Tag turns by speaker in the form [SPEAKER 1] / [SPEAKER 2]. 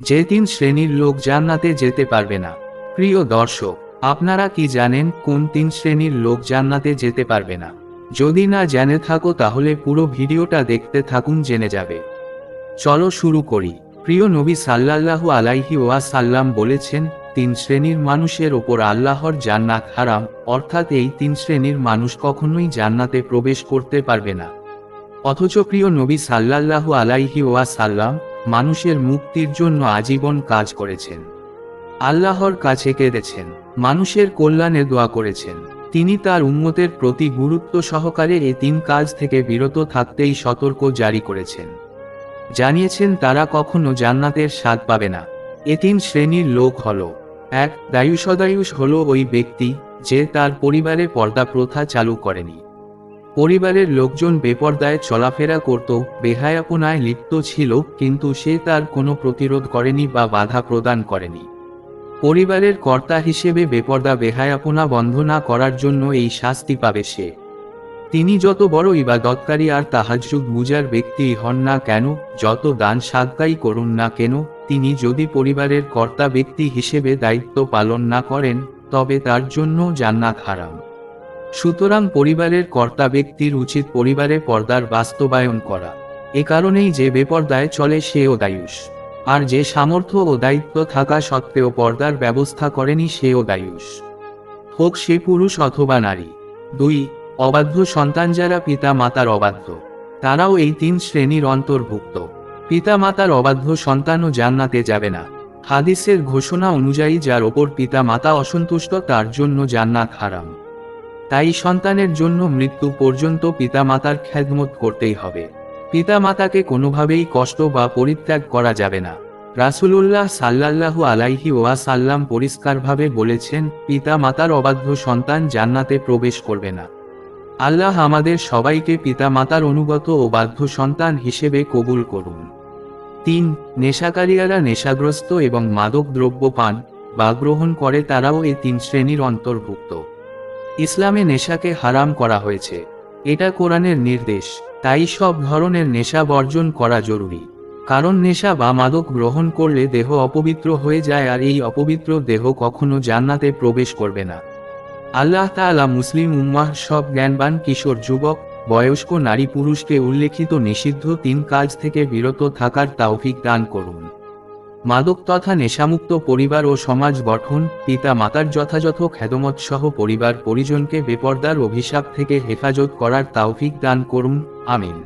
[SPEAKER 1] যে তিন শ্রেণীর লোক জান্নাতে যেতে পারবে না। প্রিয় দর্শক, আপনারা কি জানেন কোন তিন শ্রেণীর লোক জান্নাতে যেতে পারবে না? যদি না জেনে থাকো তাহলে পুরো ভিডিওটা দেখতে থাকুন, জেনে যাবে। চলো শুরু করি। প্রিয় নবী সাল্লাল্লাহু আলাইহি ওয়াসাল্লাম বলেছেন, তিন শ্রেণীর মানুষের ওপর আল্লাহর জান্নাত হারাম, অর্থাৎ এই তিন শ্রেণীর মানুষ কখনোই জান্নাতে প্রবেশ করতে পারবে না। অথচ প্রিয় নবী সাল্লাল্লাহু আলাইহি ওয়াসাল্লাম মানুষের মুক্তির জন্য আজীবন কাজ করেছেন। আল্লাহর কাছে কেঁদেছেন, মানুষের কল্যাণে দোয়া করেছেন। তিনি তার উম্মতের প্রতি গুরুত্ব সহকারে এই তিন কাজ থেকে বিরত থাকতেই সতর্ক জারি করেছেন। জানিয়েছেন তারা কখনো জান্নাতের স্বাদ পাবে না। এ তিন শ্রেণীর লোক হল: ১. দায়ুষ হল ওই ব্যক্তি যে তার পরিবারে পর্দা প্রথা চালু করেনি। পরিবারের লোকজন বেপর্দায় চলাফেরা করত, বেহায়াপনায় লিপ্ত ছিল, কিন্তু সে তার কোনো প্রতিরোধ করেনি বা বাধা প্রদান করেনি। পরিবারের কর্তা হিসেবে বেপর্দা বেহায়াপনা বন্ধ না করার জন্য এই শাস্তি পাবে সে। তিনি যত বড় ইবাদতকারী আর তাহাজ্জুদ গুজার ব্যক্তিই হন না কেন, যত দান সাদকাই করুন না কেন, তিনি যদি পরিবারের কর্তা ব্যক্তি হিসেবে দায়িত্ব পালন না করেন, তবে তার জন্য জান্নাত হারাম। সুতরাং পরিবারের কর্তা ব্যক্তির উচিত পরিবারে পর্দার বাস্তবায়ন করা। এ কারণেই যে বেপর্দায় চলে সেও দায়ুষ, আর যে সামর্থ্য ও দায়িত্ব থাকা সত্ত্বেও পর্দার ব্যবস্থা করেনি সেও দায়ুষ, হোক সে পুরুষ অথবা নারী। ২. অবাধ্য সন্তান, যারা পিতা মাতার অবাধ্য, তারাও এই তিন শ্রেণীর অন্তর্ভুক্ত। পিতা মাতার অবাধ্য সন্তানও জান্নাতে যাবে না। হাদিসের ঘোষণা অনুযায়ী যার ওপর পিতা মাতা অসন্তুষ্ট তার জন্য জান্নাত হারাম। তাই সন্তানের জন্য মৃত্যু পর্যন্ত পিতা মাতার খেদমত করতেই হবে। পিতা মাতাকে কোনোভাবেই কষ্ট বা পরিত্যাগ করা যাবে না। রাসূলুল্লাহ সাল্লাল্লাহু আলাইহি ওয়াসাল্লাম পরিষ্কারভাবে বলেছেন, পিতা মাতার অবাধ্য সন্তান জান্নাতে প্রবেশ করবে না। আল্লাহ আমাদের সবাইকে পিতা মাতার অনুগত ও বাধ্য সন্তান হিসেবে কবুল করুন। ৩. নেশাকারীরা, নেশাগ্রস্ত এবং মাদক দ্রব্য পান বা গ্রহণ করে তারাও এই তিন শ্রেণীর অন্তর্ভুক্ত। ইসলামে নেশাকে হারাম করা হয়েছে, এটা কোরআনের নির্দেশ। তাই সব ধরনের নেশা বর্জন করা জরুরি। কারণ নেশা বা মাদক গ্রহণ করলে দেহ অপবিত্র হয়ে যায়, আর এই অপবিত্র দেহ কখনো জান্নাতে প্রবেশ করবে না। আল্লাহ তাআলা মুসলিম উম্মাহ সব জ্ঞানবান কিশোর, যুবক, বয়স্ক নারী পুরুষকে উল্লেখিত নিষিদ্ধ তিন কাজ থেকে বিরত থাকার তৌফিক দান করুন। মাদক তথা নেশামুক্ত পরিবার ও সমাজ গঠন, পিতা মাতার যথাযথ খেদমত সহ পরিবার পরিজনকে বেপর্দার অভিশাপ থেকে হেফাজত করার তৌফিক দান করুন। আমিন।